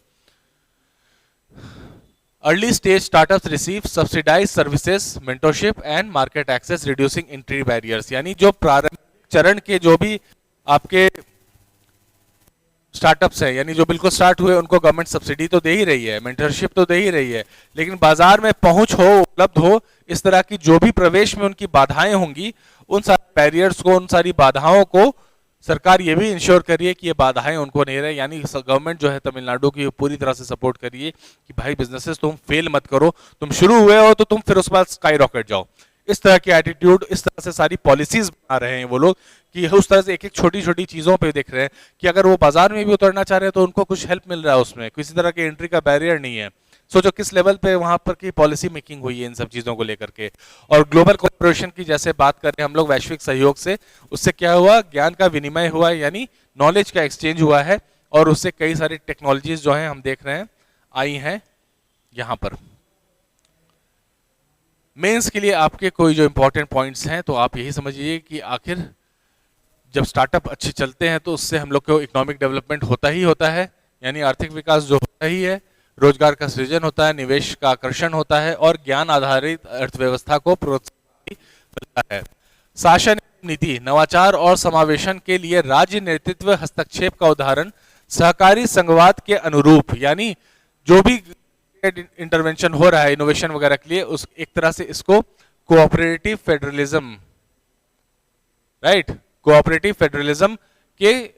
A: Early stage startups receive subsidised services, mentorship and market access, reducing entry barriers, यानी जो प्रारंभिक चरण के जो भी आपके स्टार्टअप्स हैं, यानी जो बिल्कुल स्टार्ट हुए, उनको गवर्नमेंट सब्सिडी तो दे ही रही है, मेंटरशिप तो दे ही रही है, लेकिन बाजार में पहुंच हो, उपलब्ध हो, इस तरह की जो भी प्रवेश में उनकी बाधाएं होंगी, उन सारे बैरियर्स को, उन सारी बाधाओं को सरकार ये भी इंश्योर करिए कि ये बाधाएं उनको नहीं रहे। यानी गवर्नमेंट जो है तमिलनाडु की पूरी तरह से सपोर्ट करिए कि भाई बिजनेसेस तुम फेल मत करो, तुम शुरू हुए हो तो तुम फिर उसके बाद स्काई रॉकेट जाओ। इस तरह की एटीट्यूड, इस तरह से सारी पॉलिसीज बना रहे हैं वो लोग कि उस तरह से एक एक छोटी छोटी चीजों पे देख रहे हैं कि अगर वो बाजार में भी उतरना चाह रहे हैं तो उनको कुछ हेल्प मिल रहा है, उसमें किसी तरह के एंट्री का बैरियर नहीं है। सोचो किस लेवल पे वहां पर की पॉलिसी मेकिंग हुई है इन सब चीजों को लेकर के। और ग्लोबल कोऑपरेशन की जैसे बात कर रहे हैं हम लोग, वैश्विक सहयोग से, उससे क्या हुआ, ज्ञान का विनिमय हुआ है, यानी नॉलेज का एक्सचेंज हुआ है, और उससे कई सारी टेक्नोलॉजीज जो है हम देख रहे हैं आई हैं यहाँ पर। मेंस के लिए आपके कोई जो इंपॉर्टेंट पॉइंट्स हैं, तो आप यही समझिए कि आखिर जब स्टार्टअप अच्छे चलते हैं तो उससे हम लोग को इकोनॉमिक डेवलपमेंट होता ही होता है, यानी आर्थिक विकास जो होता ही है, रोजगार का सृजन होता है, निवेश का आकर्षण होता है, और ज्ञान आधारित अर्थव्यवस्था को प्रोत्साहन मिलता है। शासन नीति, नवाचार और समावेशन के लिए राज्य नेतृत्व हस्तक्षेप का उदाहरण सहकारी संघवाद के अनुरूप, यानी जो भी इंटरवेंशन हो रहा है इनोवेशन वगैरह के लिए, उस एक तरह से इसको cooperative federalism, right, cooperative federalism के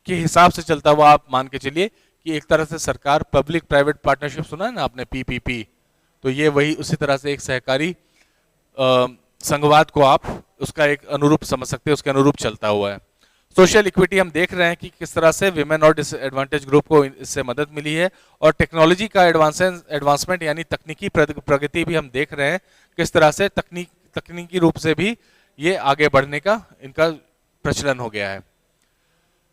A: हिसाब से चलता हुआ आप मान के चलिए कि एक तरह से सरकार पब्लिक प्राइवेट पार्टनरशिप, सुना है ना आपने, पीपीपी, तो ये वही उसी तरह से एक सहकारी संघवाद को आप उसका एक अनुरूप समझ सकते हैं, उसके अनुरूप चलता हुआ है। सोशल इक्विटी हम देख रहे हैं कि किस तरह से विमेन और डिसएडवांटेज ग्रुप को इससे मदद मिली है, और टेक्नोलॉजी का एडवांसमेंट यानी तकनीकी प्रगति भी हम देख रहे हैं किस तरह से तकनीकी रूप से भी ये आगे बढ़ने का इनका प्रचलन हो गया है।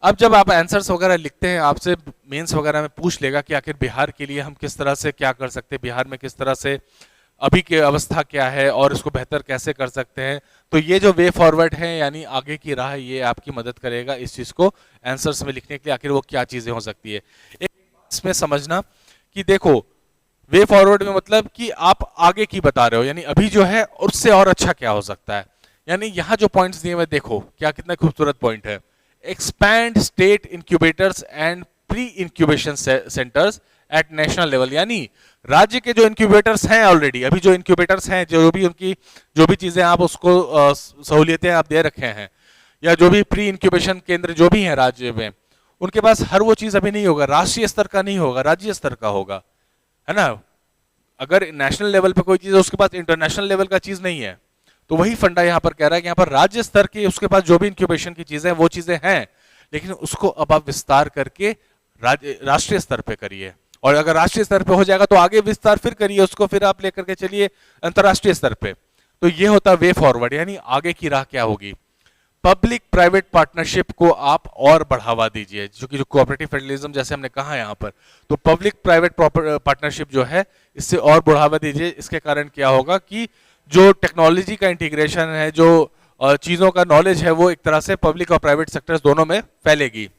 A: अब जब आप आंसर्स वगैरह लिखते हैं, आपसे मेंस वगैरह में पूछ लेगा कि आखिर बिहार के लिए हम किस तरह से क्या कर सकते हैं, बिहार में किस तरह से अभी की अवस्था क्या है और इसको बेहतर कैसे कर सकते हैं। तो ये जो वे फॉरवर्ड है यानी आगे की राह, ये आपकी मदद करेगा इस चीज को आंसर्स में लिखने के लिए, आखिर वो क्या चीजें हो सकती है। एक इसमें समझना कि देखो वे फॉरवर्ड में मतलब कि आप आगे की बता रहे हो, यानी अभी जो है उससे और अच्छा क्या हो सकता है। यानी यहाँ जो पॉइंट्स दिए हुए देखो क्या कितना खूबसूरत पॉइंट है। Expand state incubators and pre incubation centres at national level, यानी राज्य के जो इंक्यूबेटर्स हैं ऑलरेडी, अभी जो इंक्यूबेटर्स हैं, जो भी उनकी जो भी चीजें आप उसको सहूलियतें आप दे रखे हैं, या जो भी प्री इंक्यूबेशन केंद्र जो भी हैं राज्य में, उनके पास हर वो चीज अभी नहीं होगा, राष्ट्रीय स्तर का नहीं होगा, राज्य स्तर का होगा, है ना। अगर नेशनल लेवल पे कोई चीज है उसके पास इंटरनेशनल लेवल का चीज नहीं है, तो वही फंडा यहाँ पर कह रहा है कि यहाँ पर राज्य स्तर की उसके पास जो भी इंक्यूबेशन की चीजें वो चीजें हैं, लेकिन उसको अब आप विस्तार करके राष्ट्रीय स्तर पे करिए, और अगर राष्ट्रीय स्तर पे हो जाएगा तो आगे विस्तार फिर करिए उसको, फिर आप लेकर के चलिए अंतरराष्ट्रीय स्तर पे। तो ये होता वे फॉरवर्ड, यानी आगे की राह क्या होगी। पब्लिक प्राइवेट पार्टनरशिप को आप और बढ़ावा दीजिए, जो कि जो कोऑपरेटिव फेडरलिज्म जैसे हमने कहा यहाँ पर, तो पब्लिक प्राइवेट पार्टनरशिप जो है इससे और बढ़ावा दीजिए। इसके कारण क्या होगा कि जो टेक्नोलॉजी का इंटीग्रेशन है, जो चीजों का नॉलेज है, वो एक तरह से पब्लिक और प्राइवेट सेक्टर्स दोनों में फैलेगी।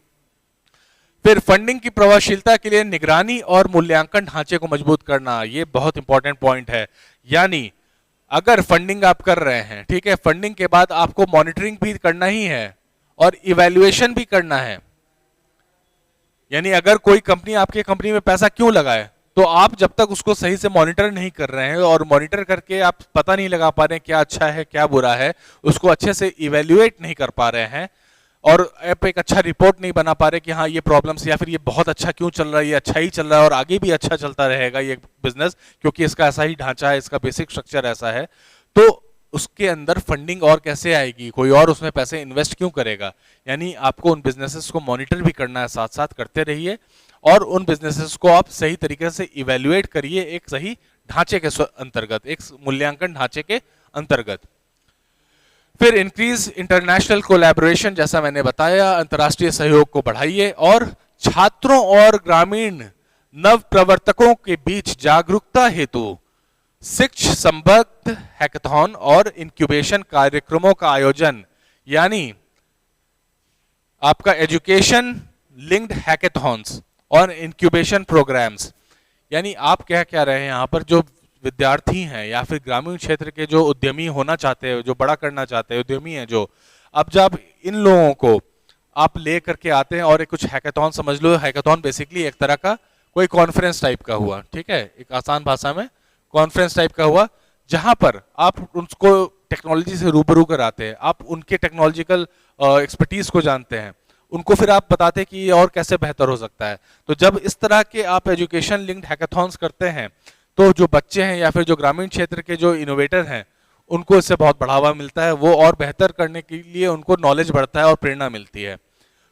A: फिर फंडिंग की प्रभावशीलता के लिए निगरानी और मूल्यांकन ढांचे को मजबूत करना, ये बहुत इंपॉर्टेंट पॉइंट है। यानी अगर फंडिंग आप कर रहे हैं, ठीक है, फंडिंग के बाद आपको मॉनिटरिंग भी करना ही है और इवैल्यूएशन भी करना है। यानी अगर कोई कंपनी आपके कंपनी में पैसा क्यों लगाए, तो आप जब तक उसको सही से मॉनिटर नहीं कर रहे हैं और मॉनिटर करके आप पता नहीं लगा पा रहे हैं क्या अच्छा है क्या बुरा है, उसको अच्छे से इवैल्यूएट नहीं कर पा रहे हैं, और आप एक अच्छा रिपोर्ट नहीं बना पा रहे कि हाँ ये प्रॉब्लम्स, या फिर ये बहुत अच्छा क्यों चल रहा है, ये अच्छा ही चल रहा है और आगे भी अच्छा चलता रहेगा ये बिजनेस क्योंकि इसका ऐसा ही ढांचा है, इसका बेसिक स्ट्रक्चर ऐसा है, तो उसके अंदर फंडिंग और कैसे आएगी, कोई और उसमें पैसे इन्वेस्ट क्यों करेगा। यानी आपको उन बिजनेसेस को मॉनिटर भी करना है, साथ साथ करते रहिए और उन बिजनेसेस को आप सही तरीके से इवेल्युएट करिए एक सही ढांचे के अंतर्गत, एक मूल्यांकन ढांचे के अंतर्गत। फिर इंक्रीज इंटरनेशनल कोलैबोरेशन, जैसा मैंने बताया, अंतर्राष्ट्रीय सहयोग को बढ़ाइए और छात्रों और ग्रामीण नव प्रवर्तकों के बीच जागरूकता हेतु शिक्षा संबद्ध हैकाथॉन और इंक्यूबेशन कार्यक्रमों का आयोजन, यानी आपका एजुकेशन लिंक्ड हैकाथॉन्स और इंक्यूबेशन प्रोग्राम्स। यानी आप क्या कह रहे हैं यहाँ पर, जो विद्यार्थी हैं या फिर ग्रामीण क्षेत्र के जो उद्यमी होना चाहते हैं, जो बड़ा करना चाहते हैं, उद्यमी हैं जो, अब जब इन लोगों को आप ले करके आते हैं और एक कुछ हैकाथॉन समझ लो, हैकाथॉन बेसिकली एक तरह का कोई कॉन्फ्रेंस टाइप का हुआ, ठीक है, एक आसान भाषा में कॉन्फ्रेंस टाइप का हुआ, जहां पर आप उनको टेक्नोलॉजी से रूबरू कराते हैं, आप उनके टेक्नोलॉजिकल एक्सपर्टीज को जानते हैं, उनको फिर आप बताते हैं कि ये और कैसे बेहतर हो सकता है। तो जब इस तरह के आप एजुकेशन लिंक्ड हैकाथॉन्स करते हैं तो जो बच्चे हैं या फिर जो ग्रामीण क्षेत्र के जो इनोवेटर हैं उनको इससे बहुत बढ़ावा मिलता है, वो और बेहतर करने के लिए उनको नॉलेज बढ़ता है और प्रेरणा मिलती है।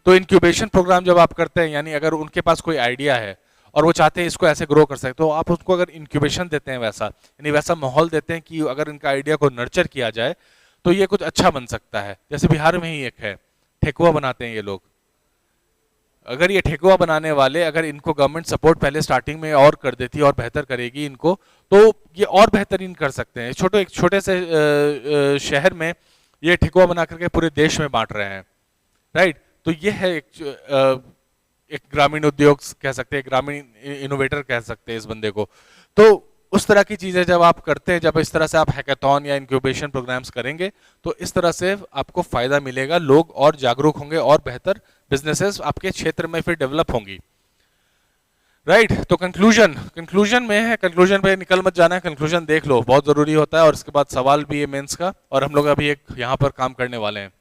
A: तो इंक्यूबेशन प्रोग्राम जब आप करते हैं, यानी अगर उनके पास कोई आइडिया है और वो चाहते हैं इसको ऐसे ग्रो कर सकते, तो आप उसको अगर इंक्यूबेशन देते हैं, वैसा यानी वैसा माहौल देते हैं कि अगर इनका आइडिया को नर्चर किया जाए तो ये कुछ अच्छा बन सकता है। जैसे बिहार में ही एक है, ठेकुआ बनाते हैं ये लोग, अगर ये ठेकुआ बनाने वाले, अगर इनको गवर्नमेंट सपोर्ट पहले स्टार्टिंग में और कर देती और बेहतर करेगी इनको, तो ये और बेहतरीन कर सकते हैं। एक छोटे से शहर में ये ठेकुआ बना करके पूरे देश में बांट रहे हैं, राइट। तो ये है एक ग्रामीण उद्योग कह सकते हैं, ग्रामीण इनोवेटर कह सकते हैं इस बंदे को। तो उस तरह की चीजें जब आप करते हैं, जब इस तरह से आप हैकाथॉन या इंक्यूबेशन प्रोग्राम्स करेंगे तो इस तरह से आपको फायदा मिलेगा, लोग और जागरूक होंगे और बेहतर बिजनेसेस आपके क्षेत्र में फिर डेवलप होंगी, राइट। तो कंक्लूजन में है, कंक्लूजन पे निकल मत जाना है, कंक्लूजन देख लो, बहुत जरूरी होता है। और इसके बाद सवाल भी है मेंस का, और हम लोग अभी एक यहाँ पर काम करने वाले हैं,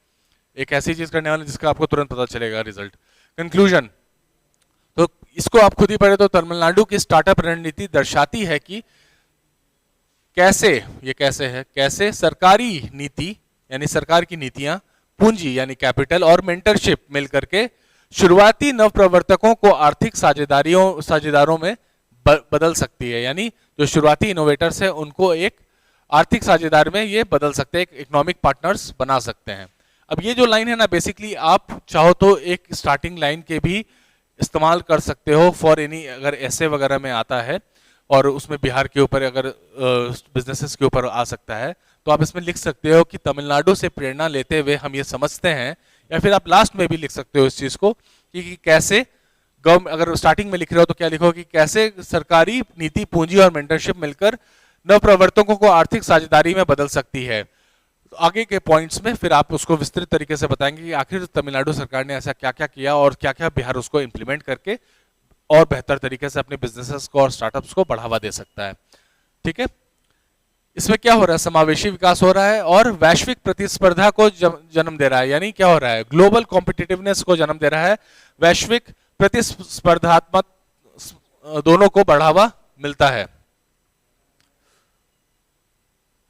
A: एक ऐसी चीज करने वाले हैं जिसका आपको तुरंत पता चलेगा रिजल्ट। कंक्लूजन, तो इसको आप खुद ही पढ़े तो तमिलनाडु की स्टार्टअप रणनीति दर्शाती है कि कैसे सरकारी नीति यानी सरकार की नीतियां, पूंजी यानी कैपिटल और मेंटरशिप मिलकर के शुरुआती नवप्रवर्तकों को आर्थिक साझेदारों में बदल सकती है। यानी जो शुरुआती इनोवेटर्स है उनको एक आर्थिक साझेदार में ये बदल सकते हैं, एक इकोनॉमिक पार्टनर्स बना सकते हैं। अब ये जो लाइन है ना, बेसिकली आप चाहो तो एक स्टार्टिंग लाइन के भी इस्तेमाल कर सकते हो फॉर एनी, अगर ऐसे वगैरह में आता है और उसमें बिहार के ऊपर अगर बिजनेसेस के ऊपर आ सकता है, तो आप इसमें लिख सकते हो कि तमिलनाडु से प्रेरणा लेते हुए हम ये समझते हैं, या फिर आप लास्ट में भी लिख सकते हो इस चीज को कि कैसे अगर स्टार्टिंग में लिख रहे हो तो क्या लिखो कि कैसे सरकारी नीति, पूंजी और मेंटरशिप मिलकर नवप्रवर्तकों को आर्थिक साझेदारी में बदल सकती है। तो आगे के पॉइंट्स में फिर आप उसको विस्तृत तरीके से बताएंगे कि आखिर तमिलनाडु सरकार ने ऐसा क्या क्या किया और क्या क्या बिहार उसको इंप्लीमेंट करके और बेहतर तरीके से अपने बिजनेसेस को और स्टार्टअप्स को बढ़ावा दे सकता है। ठीक है, इसमें क्या हो रहा है, समावेशी विकास हो रहा है और वैश्विक प्रतिस्पर्धा को जन्म दे रहा है। यानी क्या हो रहा है, ग्लोबल कॉम्पिटिटिवनेस को जन्म दे रहा है, वैश्विक प्रतिस्पर्धात्मक दोनों को बढ़ावा मिलता है,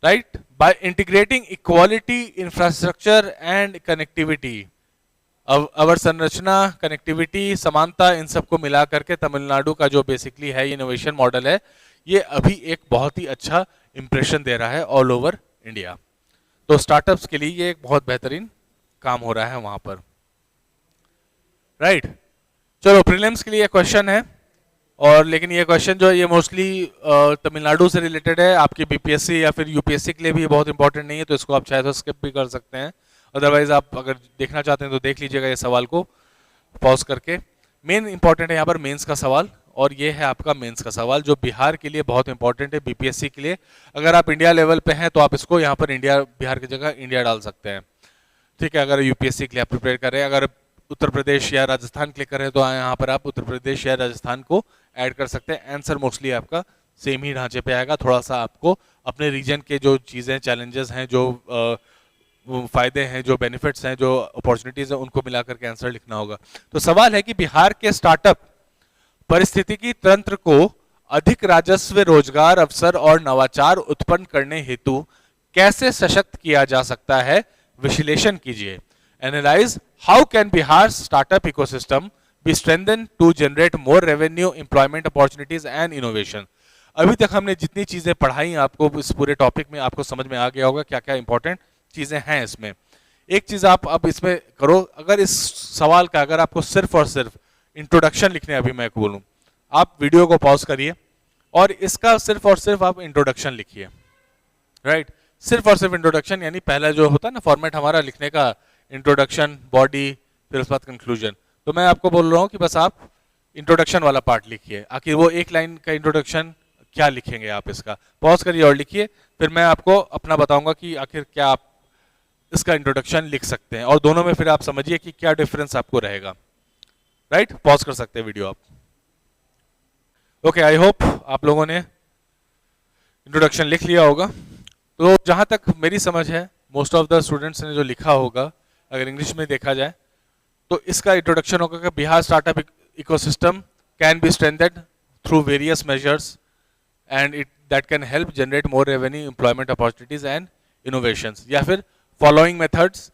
A: right. By integrating equality, infrastructure and connectivity, अवसंरचना, कनेक्टिविटी, समानता, इन सबको मिला करके तमिलनाडु का जो बेसिकली है इनोवेशन मॉडल है, ये अभी एक बहुत ही अच्छा इंप्रेशन दे रहा है ऑल ओवर इंडिया। तो स्टार्टअप्स के लिए ये एक बहुत बेहतरीन काम हो रहा है वहां पर, राइट। चलो प्रीलिम्स के लिए क्वेश्चन है, और लेकिन ये क्वेश्चन जो है ये मोस्टली तमिलनाडु से रिलेटेड है, आपकी बीपीएससी या फिर यूपीएससी के लिए भी बहुत इंपॉर्टेंट नहीं है, तो इसको आप चाहे तो स्किप भी कर सकते हैं। अदरवाइज आप अगर देखना चाहते हैं तो देख लीजिएगा ये सवाल को पॉज करके। मेन इंपॉर्टेंट है यहाँ पर मेंस का सवाल, और ये है आपका मेंस का सवाल जो बिहार के लिए बहुत इंपॉर्टेंट है, बीपीएससी के लिए। अगर आप इंडिया लेवल पे हैं तो आप इसको यहाँ पर इंडिया, बिहार की जगह इंडिया डाल सकते हैं, ठीक है। अगर यूपीएससी के लिए आप प्रिपेयर कर रहे हैं, अगर उत्तर प्रदेश या राजस्थान क्लिक कर रहे हैं तो यहाँ पर आप उत्तर प्रदेश या राजस्थान को ऐड कर सकते हैं। आंसर मोस्टली आपका सेम ही ढांचे पे आएगा, थोड़ा सा आपको अपने रीजन के जो चीज़ें, चैलेंजेस हैं, जो फायदे हैं, जो बेनिफिट्स हैं, जो अपॉर्चुनिटीज हैं, उनको मिलाकर के आंसर लिखना होगा। तो सवाल है कि बिहार के स्टार्टअप परिस्थितिकी तंत्र को अधिक राजस्व, रोजगार अवसर और नवाचार उत्पन्न करने हेतु कैसे सशक्त किया जा सकता है, विश्लेषण कीजिए। Analyse how can Bihar startup ecosystem be strengthen to generate more revenue, employment opportunities and innovation. अभी तक हमने जितनी चीजें पढ़ाई, आपको इस पूरे टॉपिक में आपको समझ में आ गया होगा क्या क्या इंपॉर्टेंट चीजें हैं इसमें। एक चीज आप अब इसमें करो, अगर इस सवाल का अगर आपको सिर्फ और सिर्फ इंट्रोडक्शन लिखने अभी मैं बोलूं, आप वीडियो को पॉज करिए और इसका सिर्फ और सिर्फ आप इंट्रोडक्शन लिखिए। राइट, सिर्फ और सिर्फ इंट्रोडक्शन, यानी पहला जो होता है ना फॉर्मेट हमारा लिखने का, इंट्रोडक्शन, बॉडी, फिर उसके बाद कंक्लूजन। तो मैं आपको बोल रहा हूँ कि बस आप इंट्रोडक्शन वाला पार्ट लिखिए। आखिर वो एक लाइन का इंट्रोडक्शन क्या लिखेंगे आप, इसका पॉज करिए और लिखिए, फिर मैं आपको अपना बताऊंगा कि आखिर क्या आप इसका इंट्रोडक्शन लिख सकते हैं, और दोनों में फिर आप समझिए कि क्या डिफरेंस आपको रहेगा। राइट, पॉज कर सकते हैं वीडियो आप। ओके, आई होप आप लोगों ने इंट्रोडक्शन लिख लिया होगा। तो जहां तक मेरी समझ है, मोस्ट ऑफ द स्टूडेंट्स ने जो लिखा होगा, अगर इंग्लिश में देखा जाए तो इसका इंट्रोडक्शन होगा कि Bihar startup ecosystem can be strengthened through various measures and it that can help generate more revenue, employment opportunities and innovations, या फिर फॉलोइंग मेथड्स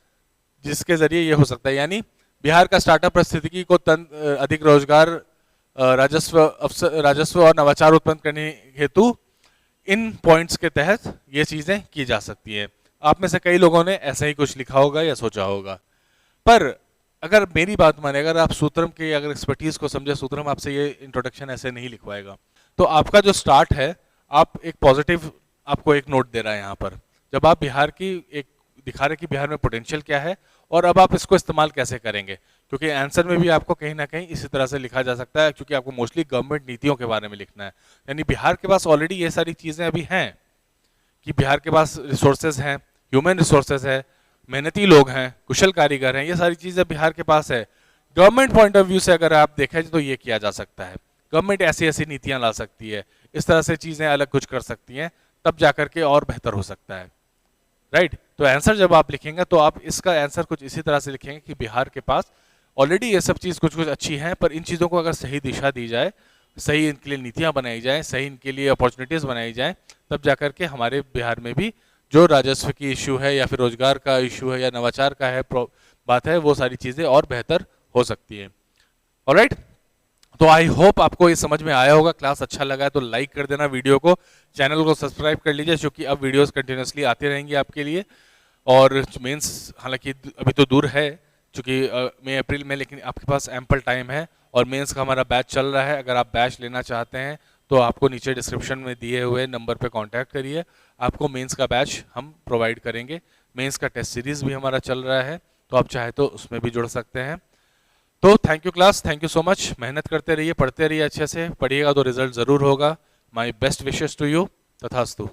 A: जिसके जरिए ये हो सकता है। यानी बिहार का स्टार्टअप परिस्थितिकी को अधिक रोजगार, राजस्व और नवाचार उत्पन्न करने हेतु इन पॉइंट्स के तहत ये चीजें की जा सकती हैं। आप में से कई लोगों ने ऐसा ही कुछ लिखा होगा या सोचा होगा, पर अगर मेरी बात माने, अगर आप सूत्रम के अगर एक्सपर्टीज को समझे, सूत्रम आपसे ये इंट्रोडक्शन ऐसे नहीं लिखवाएगा। तो आपका जो स्टार्ट है, आप एक पॉजिटिव आपको एक नोट दे रहा है यहाँ पर, जब आप बिहार की एक दिखा रहे कि बिहार में पोटेंशियल क्या है और अब आप इसको इस्तेमाल कैसे करेंगे, क्योंकि आंसर में भी आपको कहीं ना कहीं इसी तरह से लिखा जा सकता है, क्योंकि आपको मोस्टली गवर्नमेंट नीतियों के बारे में लिखना है। यानी बिहार के पास ऑलरेडी ये सारी चीजें अभी हैं कि बिहार के पास रिसोर्सेज हैं, ह्यूमन रिसोर्सेज है, मेहनती लोग हैं, कुशल कारीगर हैं, ये सारी चीजें बिहार के पास है। गवर्नमेंट पॉइंट ऑफ व्यू से अगर आप देखें तो ये किया जा सकता है। गवर्नमेंट ऐसी ऐसी नीतियां ला सकती है, इस तरह से चीजें अलग कुछ कर सकती हैं, तब जाकर के और बेहतर हो सकता है। राइट, तो आंसर जब आप लिखेंगे तो आप इसका आंसर कुछ इसी तरह से लिखेंगे कि बिहार के पास ऑलरेडी ये सब चीज कुछ कुछ अच्छी हैं, पर इन चीजों को अगर सही दिशा दी जाए, सही इनके लिए नीतियां बनाई जाए, सही इनके लिए अपॉर्चुनिटीज बनाई जाए, तब जाकर के हमारे बिहार में भी जो राजस्व की इश्यू है या फिर रोजगार का इश्यू है या नवाचार का है बात है, वो सारी चीजें और बेहतर हो सकती है। ऑलराइट, तो आई होप आपको ये समझ में आया होगा। क्लास अच्छा लगा है तो लाइक कर देना वीडियो को, चैनल को सब्सक्राइब कर लीजिए, क्योंकि अब वीडियोस कंटिन्यूसली आती रहेंगी आपके लिए। और मेंस हालांकि अभी तो दूर है, चूंकि मई अप्रैल में, लेकिन आपके पास एम्पल टाइम है। और मेंस का हमारा बैच चल रहा है, अगर आप बैच लेना चाहते हैं तो आपको नीचे डिस्क्रिप्शन में दिए हुए नंबर पे कांटेक्ट करिए, आपको मेंस का बैच हम प्रोवाइड करेंगे। मेंस का टेस्ट सीरीज भी हमारा चल रहा है, तो आप चाहे तो उसमें भी जुड़ सकते हैं। तो thank you class, thank you so much. मेहनत करते रहिए, पढ़ते रहिए, अच्छे से पढ़िएगा तो रिजल्ट जरूर होगा। My best wishes to you. तथास्तु।